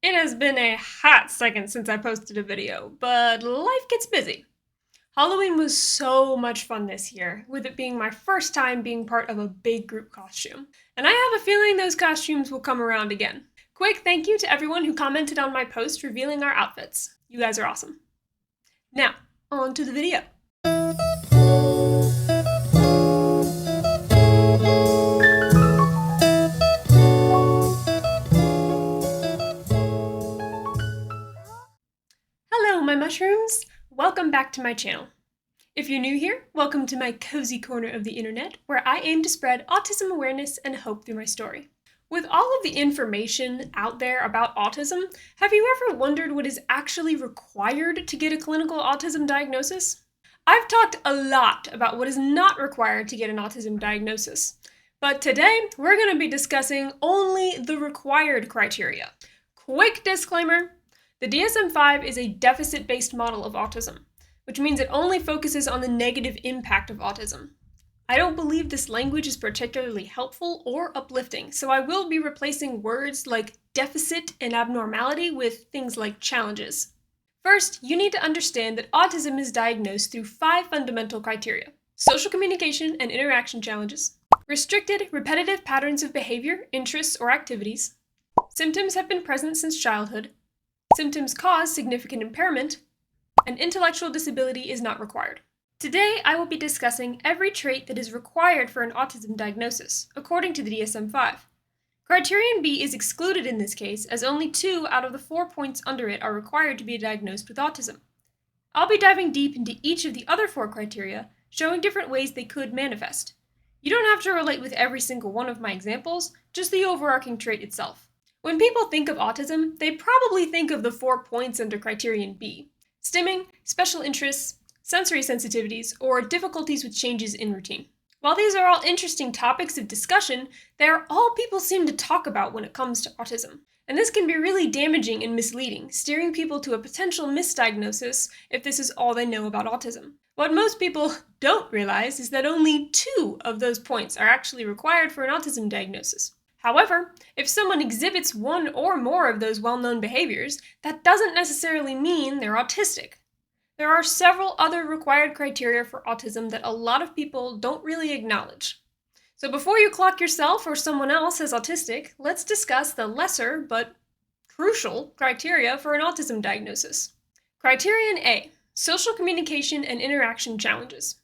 It has been a hot second since I posted a video, but life gets busy. Halloween was so much fun this year, with it being my first time being part of a big group costume. And I have a feeling those costumes will come around again. Quick thank you to everyone who commented on my post revealing our outfits. You guys are awesome. Now, on to the video. Hello, my mushrooms! Welcome back to my channel. If you're new here, welcome to my cozy corner of the internet, where I aim to spread autism awareness and hope through my story. With all of the information out there about autism, have you ever wondered what is actually required to get a clinical autism diagnosis? I've talked a lot about what is not required to get an autism diagnosis, but today we're going to be discussing only the required criteria. Quick disclaimer, the DSM-5 is a deficit-based model of autism, which means it only focuses on the negative impact of autism. I don't believe this language is particularly helpful or uplifting, so I will be replacing words like deficit and abnormality with things like challenges. First, you need to understand that autism is diagnosed through 5 fundamental criteria: social communication and interaction challenges, restricted, repetitive patterns of behavior, interests, or activities, symptoms have been present since childhood, symptoms cause significant impairment, and intellectual disability is not required. Today, I will be discussing every trait that is required for an autism diagnosis, according to the DSM-5. Criterion B is excluded in this case, as only 2 out of the 4 points under it are required to be diagnosed with autism. I'll be diving deep into each of the other 4 criteria, showing different ways they could manifest. You don't have to relate with every single one of my examples, just the overarching trait itself. When people think of autism, they probably think of the 4 points under Criterion B: stimming, special interests, sensory sensitivities, or difficulties with changes in routine. While these are all interesting topics of discussion, they are all people seem to talk about when it comes to autism. And this can be really damaging and misleading, steering people to a potential misdiagnosis if this is all they know about autism. What most people don't realize is that only 2 of those points are actually required for an autism diagnosis. However, if someone exhibits 1 or more of those well-known behaviors, that doesn't necessarily mean they're autistic. There are several other required criteria for autism that a lot of people don't really acknowledge. So before you clock yourself or someone else as autistic, let's discuss the lesser but crucial criteria for an autism diagnosis. Criterion A: social communication and interaction challenges.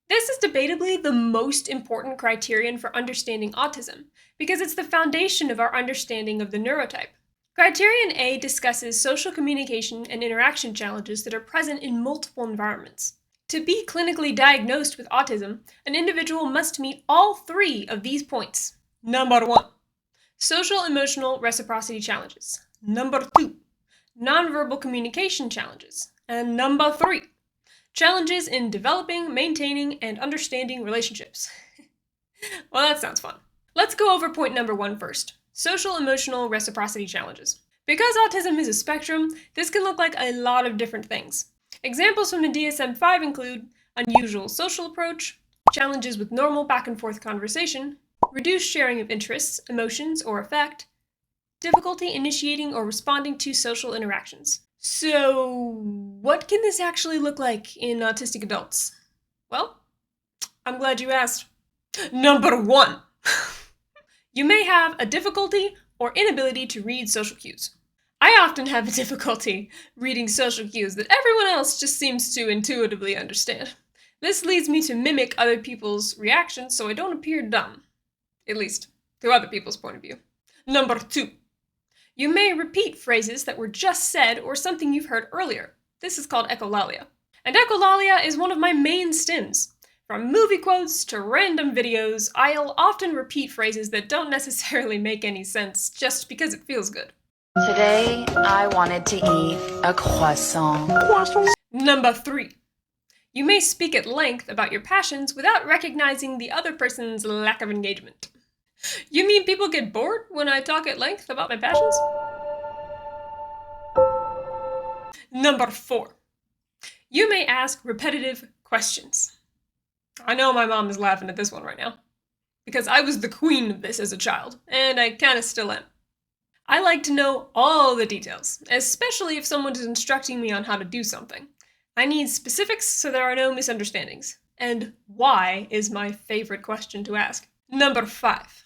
This is debatably the most important criterion for understanding autism, because it's the foundation of our understanding of the neurotype. Criterion A discusses social communication and interaction challenges that are present in multiple environments. To be clinically diagnosed with autism, an individual must meet all 3 of these points. Number 1, social emotional reciprocity challenges. Number 2, nonverbal communication challenges. And number 3, challenges in developing, maintaining, and understanding relationships. Well, that sounds fun. Let's go over point number 1 first. Social emotional reciprocity challenges. Because autism is a spectrum, this can look like a lot of different things. Examples from the DSM-5 include unusual social approach, challenges with normal back and forth conversation, reduced sharing of interests, emotions, or affect, difficulty initiating or responding to social interactions. So, what can this actually look like in autistic adults? Well, I'm glad you asked. Number 1. You may have a difficulty or inability to read social cues. I often have a difficulty reading social cues that everyone else just seems to intuitively understand. This leads me to mimic other people's reactions so I don't appear dumb. At least, through other people's point of view. Number 2. You may repeat phrases that were just said or something you've heard earlier. This is called echolalia. And echolalia is one of my main stims. From movie quotes to random videos, I'll often repeat phrases that don't necessarily make any sense just because it feels good. Today, I wanted to eat a croissant. Number 3. You may speak at length about your passions without recognizing the other person's lack of engagement. You mean people get bored when I talk at length about my passions? Number 4. You may ask repetitive questions. I know my mom is laughing at this one right now, because I was the queen of this as a child, and I kinda still am. I like to know all the details, especially if someone is instructing me on how to do something. I need specifics so there are no misunderstandings. And why is my favorite question to ask. Number 5.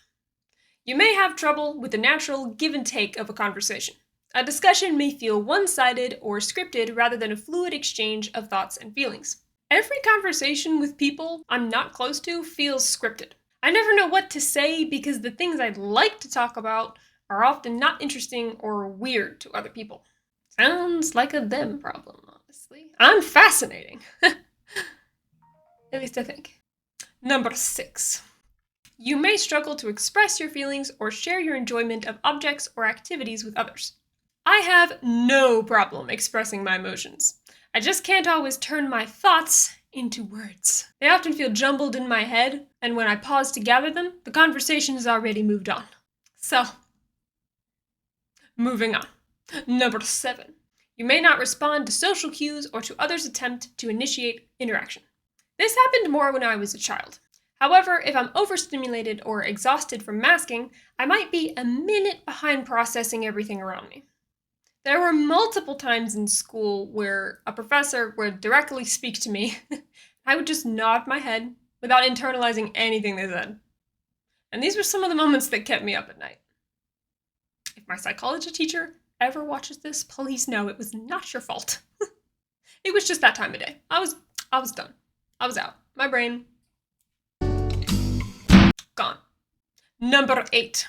You may have trouble with the natural give and take of a conversation. A discussion may feel one-sided or scripted rather than a fluid exchange of thoughts and feelings. Every conversation with people I'm not close to feels scripted. I never know what to say because the things I'd like to talk about are often not interesting or weird to other people. Sounds like a them problem, honestly. I'm fascinating. At least I think. Number 6. You may struggle to express your feelings or share your enjoyment of objects or activities with others. I have no problem expressing my emotions. I just can't always turn my thoughts into words. They often feel jumbled in my head, and when I pause to gather them, the conversation has already moved on. So, moving on. Number 7. You may not respond to social cues or to others' attempt to initiate interaction. This happened more when I was a child. However, if I'm overstimulated or exhausted from masking, I might be a minute behind processing everything around me. There were multiple times in school where a professor would directly speak to me. I would just nod my head without internalizing anything they said. And these were some of the moments that kept me up at night. If my psychology teacher ever watches this, please know it was not your fault. It was just that time of day. I was done. I was out. My brain gone. Number 8.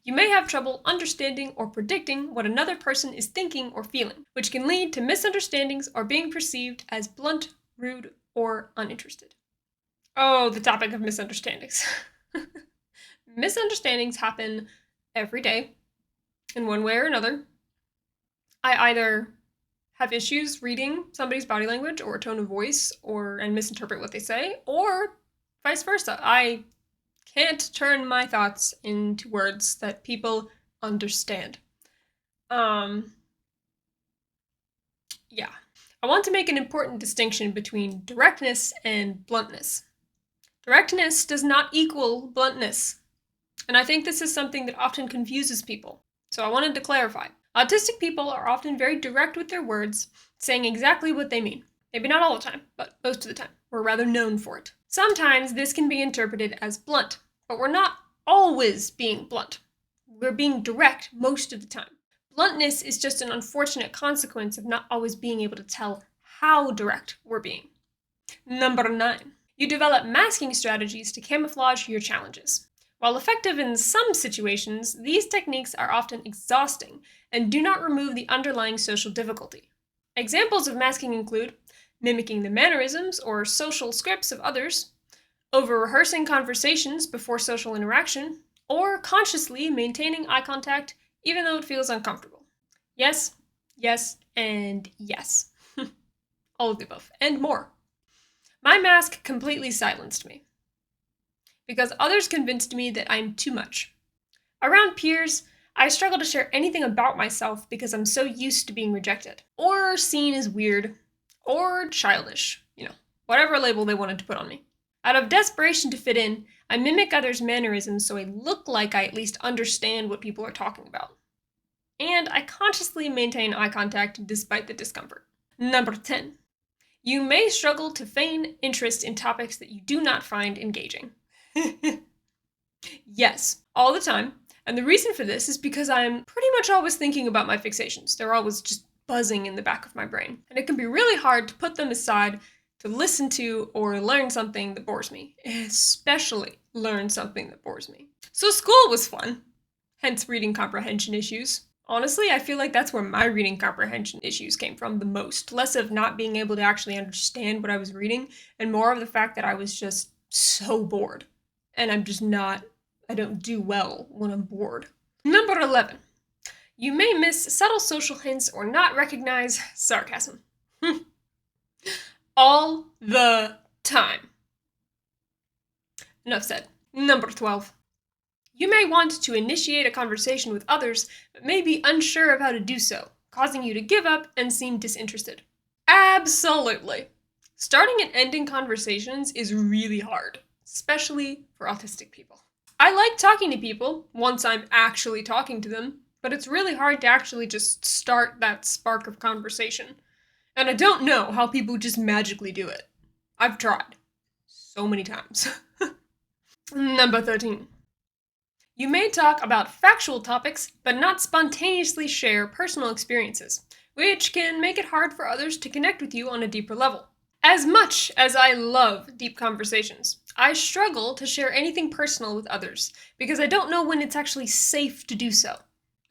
You may have trouble understanding or predicting what another person is thinking or feeling, which can lead to misunderstandings or being perceived as blunt, rude, or uninterested. Oh, the topic of misunderstandings. Misunderstandings happen every day, in one way or another. I either have issues reading somebody's body language or tone of voice and misinterpret what they say, or vice versa. I can't turn my thoughts into words that people understand. Yeah. I want to make an important distinction between directness and bluntness. Directness does not equal bluntness. And I think this is something that often confuses people. So I wanted to clarify. Autistic people are often very direct with their words, saying exactly what they mean. Maybe not all the time, but most of the time. We're rather known for it. Sometimes this can be interpreted as blunt, but we're not always being blunt. We're being direct most of the time. Bluntness is just an unfortunate consequence of not always being able to tell how direct we're being. Number 9. You develop masking strategies to camouflage your challenges. While effective in some situations, these techniques are often exhausting and do not remove the underlying social difficulty. Examples of masking include mimicking the mannerisms or social scripts of others, over-rehearsing conversations before social interaction, or consciously maintaining eye contact even though it feels uncomfortable. Yes, yes, and yes. All of the above, and more. My mask completely silenced me, because others convinced me that I'm too much. Around peers, I struggle to share anything about myself because I'm so used to being rejected, or seen as weird, or childish, whatever label they wanted to put on me. Out of desperation to fit in, I mimic others' mannerisms so I look like I at least understand what people are talking about. And I consciously maintain eye contact despite the discomfort. Number 10. You may struggle to feign interest in topics that you do not find engaging. Yes, all the time. And the reason for this is because I'm pretty much always thinking about my fixations. They're always just buzzing in the back of my brain. And it can be really hard to put them aside to listen to or learn something that bores me. Especially learn something that bores me. So school was fun. Hence reading comprehension issues. Honestly, I feel like that's where my reading comprehension issues came from the most. Less of not being able to actually understand what I was reading, and more of the fact that I was just so bored. And I don't do well when I'm bored. Number 11. You may miss subtle social hints or not recognize sarcasm. All the time. Enough said. Number 12. You may want to initiate a conversation with others, but may be unsure of how to do so, causing you to give up and seem disinterested. Absolutely. Starting and ending conversations is really hard, especially for autistic people. I like talking to people once I'm actually talking to them, but it's really hard to actually just start that spark of conversation. And I don't know how people just magically do it. I've tried so many times. Number 13. You may talk about factual topics, but not spontaneously share personal experiences, which can make it hard for others to connect with you on a deeper level. As much as I love deep conversations, I struggle to share anything personal with others because I don't know when it's actually safe to do so.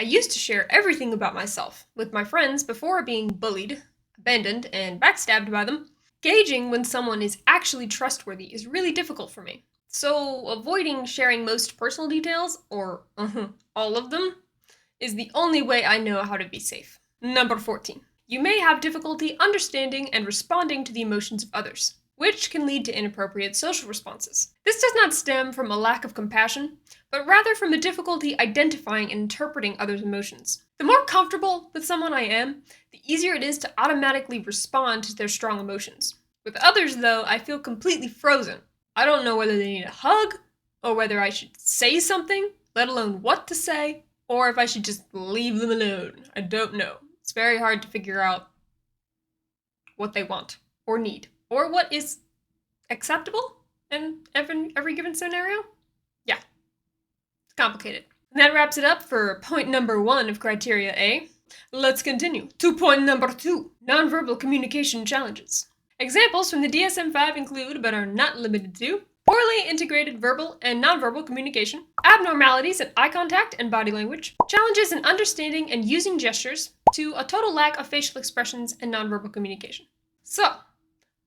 I used to share everything about myself with my friends before being bullied, abandoned, and backstabbed by them. Gauging when someone is actually trustworthy is really difficult for me. So, avoiding sharing most personal details, or all of them, is the only way I know how to be safe. Number 14. You may have difficulty understanding and responding to the emotions of others, which can lead to inappropriate social responses. This does not stem from a lack of compassion, but rather from a difficulty identifying and interpreting others' emotions. The more comfortable with someone I am, the easier it is to automatically respond to their strong emotions. With others, though, I feel completely frozen. I don't know whether they need a hug, or whether I should say something, let alone what to say, or if I should just leave them alone. I don't know. It's very hard to figure out what they want, or need, or what is acceptable in every given scenario. Yeah, it's complicated. And that wraps it up for point number 1 of Criteria A. Let's continue to point number 2, nonverbal communication challenges. Examples from the DSM-5 include, but are not limited to, poorly integrated verbal and nonverbal communication, abnormalities in eye contact and body language, challenges in understanding and using gestures, to a total lack of facial expressions and nonverbal communication. So,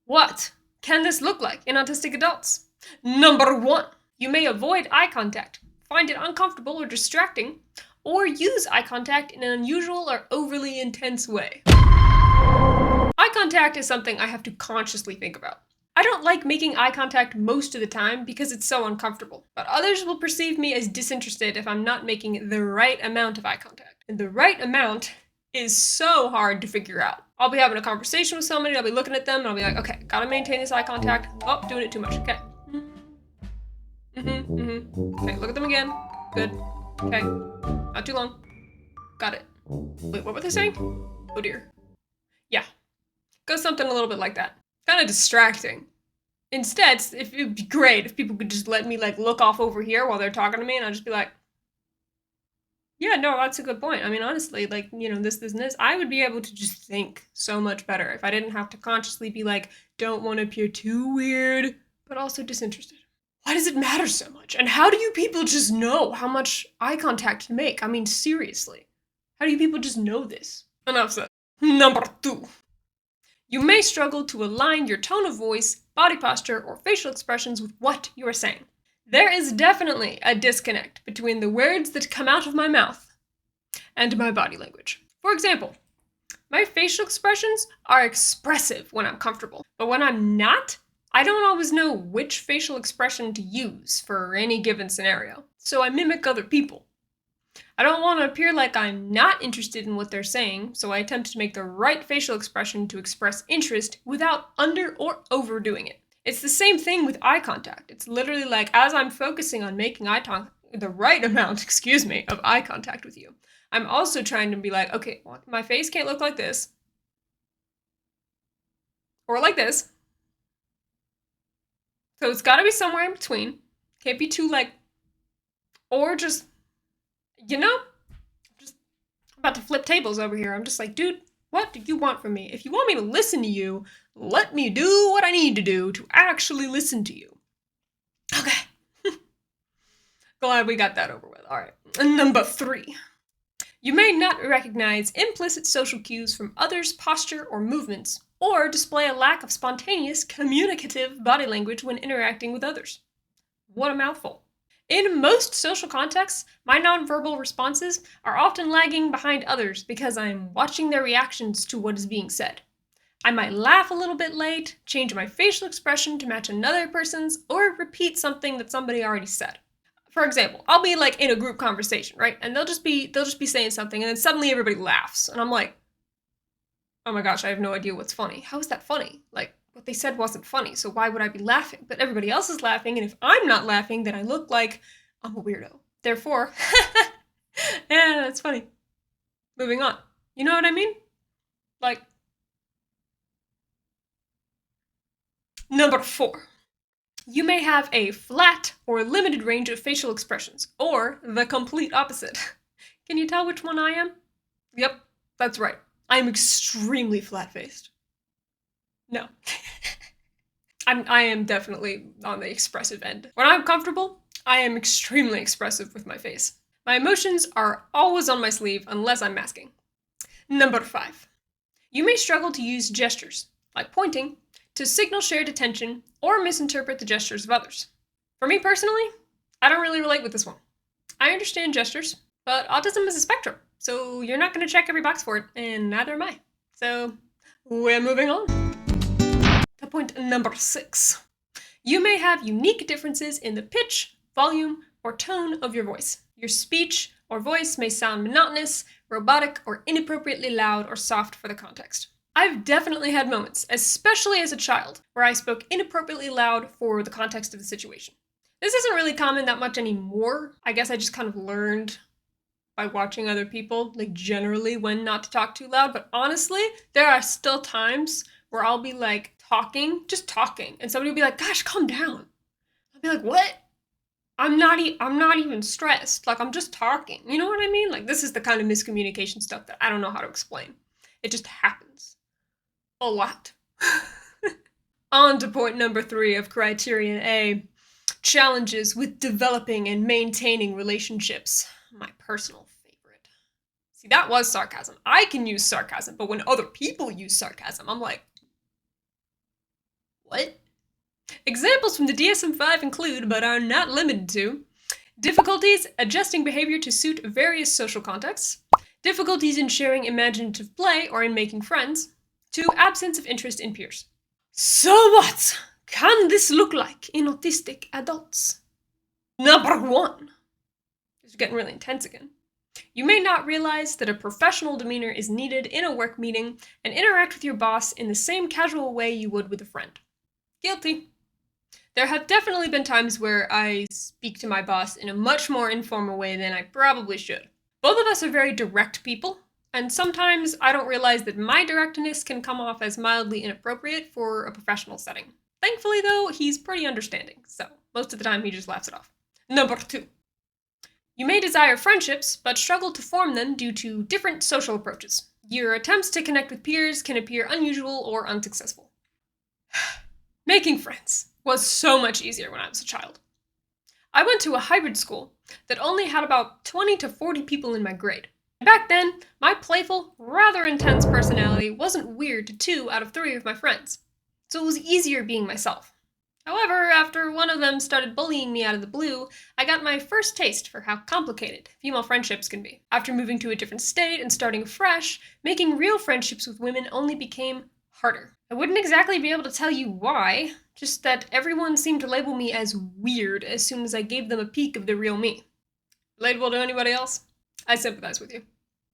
what can this look like in autistic adults? Number 1, you may avoid eye contact, find it uncomfortable or distracting, or use eye contact in an unusual or overly intense way. Eye contact is something I have to consciously think about. I don't like making eye contact most of the time because it's so uncomfortable, but others will perceive me as disinterested if I'm not making the right amount of eye contact. And the right amount is so hard to figure out. I'll be having a conversation with somebody, I'll be looking at them, and I'll be like, okay, gotta maintain this eye contact. Oh, doing it too much. Okay. Okay, look at them again. Good. Okay. Not too long. Got it. Wait, what were they saying? Oh dear. Yeah. Go something a little bit like that. Kind of distracting. Instead, it would be great if people could just let me look off over here while they're talking to me, and I'll just be like, yeah, no, that's a good point. I mean, honestly, this, and this, I would be able to just think so much better if I didn't have to consciously be like, don't want to appear too weird, but also disinterested. Why does it matter so much? And how do you people just know how much eye contact to make? I mean, seriously. How do you people just know this? Enough said. Number 2. You may struggle to align your tone of voice, body posture, or facial expressions with what you are saying. There is definitely a disconnect between the words that come out of my mouth and my body language. For example, my facial expressions are expressive when I'm comfortable, but when I'm not, I don't always know which facial expression to use for any given scenario, so I mimic other people. I don't want to appear like I'm not interested in what they're saying, so I attempt to make the right facial expression to express interest without under or overdoing it. It's the same thing with eye contact. It's literally like, as I'm focusing on making the right amount, of eye contact with you, I'm also trying to be like, okay, well, my face can't look like this. Or like this. So it's gotta be somewhere in between. Can't be too or just, just about to flip tables over here. I'm just like, dude, what do you want from me? If you want me to listen to you, let me do what I need to do to actually listen to you. Okay. Glad we got that over with. All right. Number 3. You may not recognize implicit social cues from others' posture or movements, or display a lack of spontaneous, communicative body language when interacting with others. What a mouthful. In most social contexts, my nonverbal responses are often lagging behind others because I'm watching their reactions to what is being said. I might laugh a little bit late, change my facial expression to match another person's, or repeat something that somebody already said. For example, I'll be in a group conversation, right? And they'll just be saying something, and then suddenly everybody laughs, and I'm like, oh my gosh, I have no idea what's funny. How is that funny? What they said wasn't funny, so why would I be laughing? But everybody else is laughing, and if I'm not laughing, then I look like I'm a weirdo. Therefore, yeah, that's funny. Moving on. You know what I mean? Like, number 4. You may have a flat or limited range of facial expressions, or the complete opposite. Can you tell which one I am? Yep, that's right. I am extremely flat-faced. No. I am definitely on the expressive end. When I'm comfortable, I am extremely expressive with my face. My emotions are always on my sleeve unless I'm masking. Number 5. You may struggle to use gestures, like pointing, to signal shared attention or misinterpret the gestures of others. For me personally, I don't really relate with this one. I understand gestures, but autism is a spectrum, so you're not going to check every box for it, and neither am I. So, we're moving on. To point number 6. You may have unique differences in the pitch, volume, or tone of your voice. Your speech or voice may sound monotonous, robotic, or inappropriately loud or soft for the context. I've definitely had moments, especially as a child, where I spoke inappropriately loud for the context of the situation. This isn't really common that much anymore. I guess I just kind of learned by watching other people, like generally when not to talk too loud, but honestly, there are still times where I'll be like just talking, and somebody will be like, gosh, calm down. I'll be like, what? I'm not even stressed. Like, I'm just talking. You know what I mean? Like, this is the kind of miscommunication stuff that I don't know how to explain. It just happens. A lot. On to point number 3 of Criterion A. Challenges with developing and maintaining relationships. My personal favorite. See, that was sarcasm. I can use sarcasm, but when other people use sarcasm, I'm like, what? Examples from the DSM-5 include, but are not limited to, difficulties adjusting behavior to suit various social contexts, difficulties in sharing imaginative play or in making friends, to absence of interest in peers. So what can this look like in autistic adults? Number 1. It's getting really intense again. You may not realize that a professional demeanor is needed in a work meeting and interact with your boss in the same casual way you would with a friend. Guilty. There have definitely been times where I speak to my boss in a much more informal way than I probably should. Both of us are very direct people, and sometimes I don't realize that my directness can come off as mildly inappropriate for a professional setting. Thankfully, though, he's pretty understanding, so most of the time he just laughs it off. Number 2. You may desire friendships, but struggle to form them due to different social approaches. Your attempts to connect with peers can appear unusual or unsuccessful. Making friends was so much easier when I was a child. I went to a hybrid school that only had about 20 to 40 people in my grade. Back then, my playful, rather intense personality wasn't weird to 2 out of 3 of my friends, so it was easier being myself. However, after one of them started bullying me out of the blue, I got my first taste for how complicated female friendships can be. After moving to a different state and starting fresh, making real friendships with women only became harder. I wouldn't exactly be able to tell you why, just that everyone seemed to label me as weird as soon as I gave them a peek of the real me. Relatable to anybody else? I sympathize with you.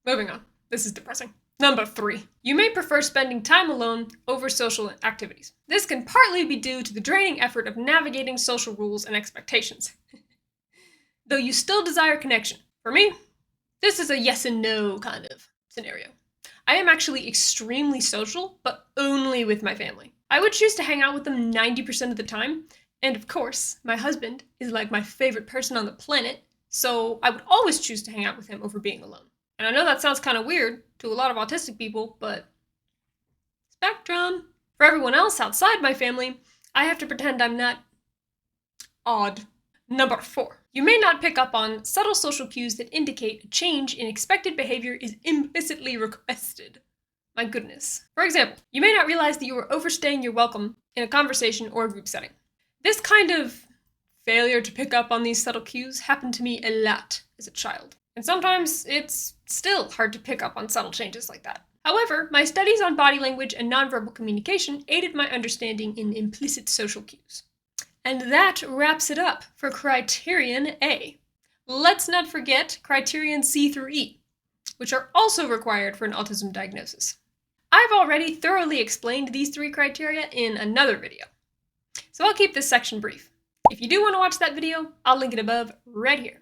Moving on. This is depressing. Number 3. You may prefer spending time alone over social activities. This can partly be due to the draining effort of navigating social rules and expectations. Though you still desire connection. For me, this is a yes and no kind of scenario. I am actually extremely social, but only with my family. I would choose to hang out with them 90% of the time, and of course, my husband is like my favorite person on the planet, so I would always choose to hang out with him over being alone. And I know that sounds kind of weird to a lot of autistic people, but spectrum. For everyone else outside my family, I have to pretend I'm not odd. Number 4. You may not pick up on subtle social cues that indicate a change in expected behavior is implicitly requested. My goodness. For example, you may not realize that you are overstaying your welcome in a conversation or a group setting. This kind of failure to pick up on these subtle cues happened to me a lot as a child. And sometimes it's still hard to pick up on subtle changes like that. However, my studies on body language and nonverbal communication aided my understanding in implicit social cues. And that wraps it up for Criterion A. Let's not forget Criterion C through E, which are also required for an autism diagnosis. I've already thoroughly explained these 3 criteria in another video, so I'll keep this section brief. If you do want to watch that video, I'll link it above right here.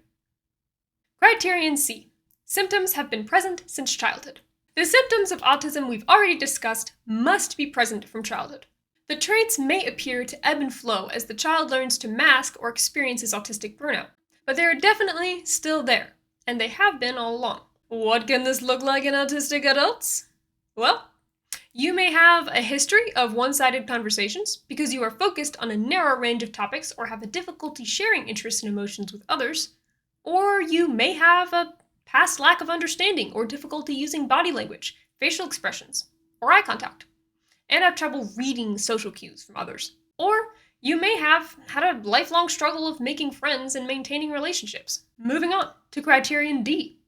Criterion C. Symptoms have been present since childhood. The symptoms of autism we've already discussed must be present from childhood. The traits may appear to ebb and flow as the child learns to mask or experiences autistic burnout, but they are definitely still there, and they have been all along. What can this look like in autistic adults? Well, you may have a history of one-sided conversations because you are focused on a narrow range of topics or have a difficulty sharing interests and emotions with others, or you may have a past lack of understanding or difficulty using body language, facial expressions, or eye contact, and have trouble reading social cues from others. Or you may have had a lifelong struggle of making friends and maintaining relationships. Moving on to Criterion D.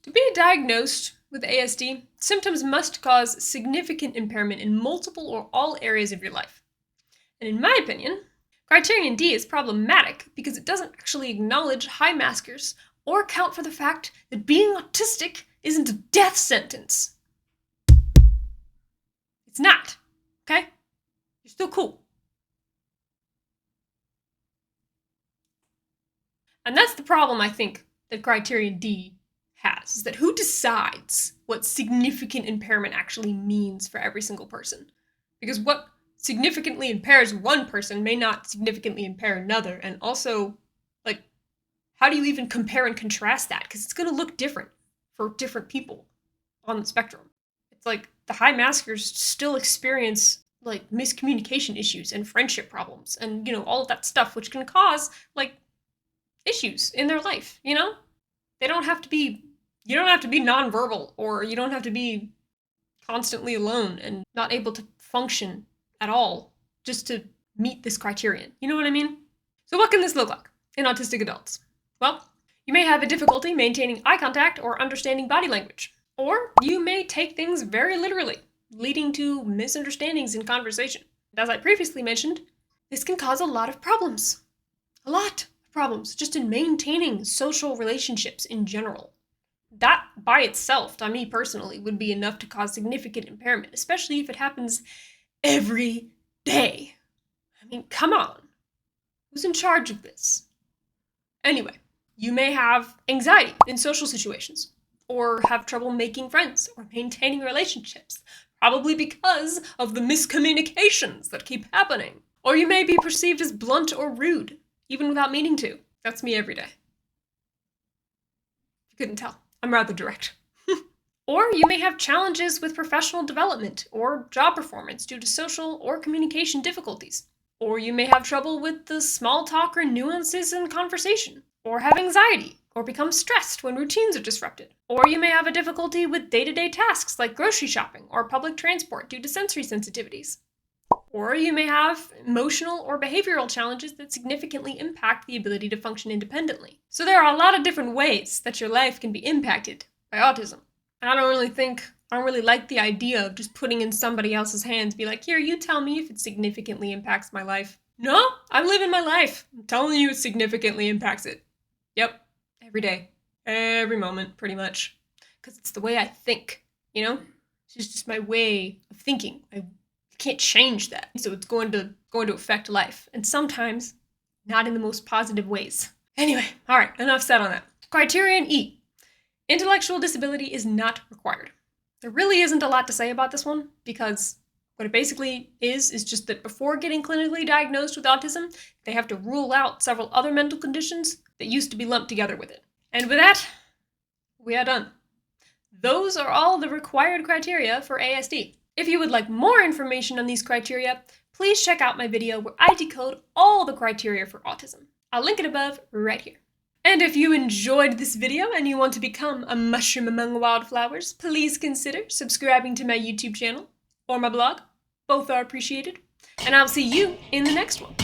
To be diagnosed with ASD, symptoms must cause significant impairment in multiple or all areas of your life. And in my opinion, Criterion D is problematic because it doesn't actually acknowledge high maskers or account for the fact that being autistic isn't a death sentence. It's not, okay? You're still cool. And that's the problem, I think, that Criterion D has, is that who decides what significant impairment actually means for every single person? Because what significantly impairs one person may not significantly impair another, and also, like, how do you even compare and contrast that? Because it's going to look different for different people on the spectrum. It's like the high maskers still experience like miscommunication issues and friendship problems and, all of that stuff, which can cause like issues in their life, They don't have to be, you don't have to be nonverbal, or you don't have to be constantly alone and not able to function at all just to meet this criterion. You know what I mean? So what can this look like in autistic adults? Well, you may have a difficulty maintaining eye contact or understanding body language. Or you may take things very literally, leading to misunderstandings in conversation. And as I previously mentioned, this can cause a lot of problems. A lot of problems just in maintaining social relationships in general. That by itself, to me personally, would be enough to cause significant impairment, especially if it happens every day. I mean, come on. Who's in charge of this? Anyway, you may have anxiety in social situations, or have trouble making friends or maintaining relationships, probably because of the miscommunications that keep happening. Or you may be perceived as blunt or rude, even without meaning to. That's me every day. If you couldn't tell, I'm rather direct. Or you may have challenges with professional development or job performance due to social or communication difficulties. Or you may have trouble with the small talk or nuances in conversation, or have anxiety, or become stressed when routines are disrupted. Or you may have a difficulty with day-to-day tasks like grocery shopping or public transport due to sensory sensitivities. Or you may have emotional or behavioral challenges that significantly impact the ability to function independently. So there are a lot of different ways that your life can be impacted by autism. And I don't really like the idea of just putting in somebody else's hands, be like, here, you tell me if it significantly impacts my life. No, I'm living my life. I'm telling you it significantly impacts it. Yep, every day, every moment, pretty much. Because it's the way I think, It's just my way of thinking. I can't change that. So it's going to affect life. And sometimes not in the most positive ways. Anyway, all right, enough said on that. Criterion E. Intellectual disability is not required. There really isn't a lot to say about this one, because what it basically is just that before getting clinically diagnosed with autism, they have to rule out several other mental conditions that used to be lumped together with it. And with that, we are done. Those are all the required criteria for ASD. If you would like more information on these criteria, please check out my video where I decode all the criteria for autism. I'll link it above right here. And if you enjoyed this video and you want to become a mushroom among wildflowers, please consider subscribing to my YouTube channel or my blog. Both are appreciated. And I'll see you in the next one.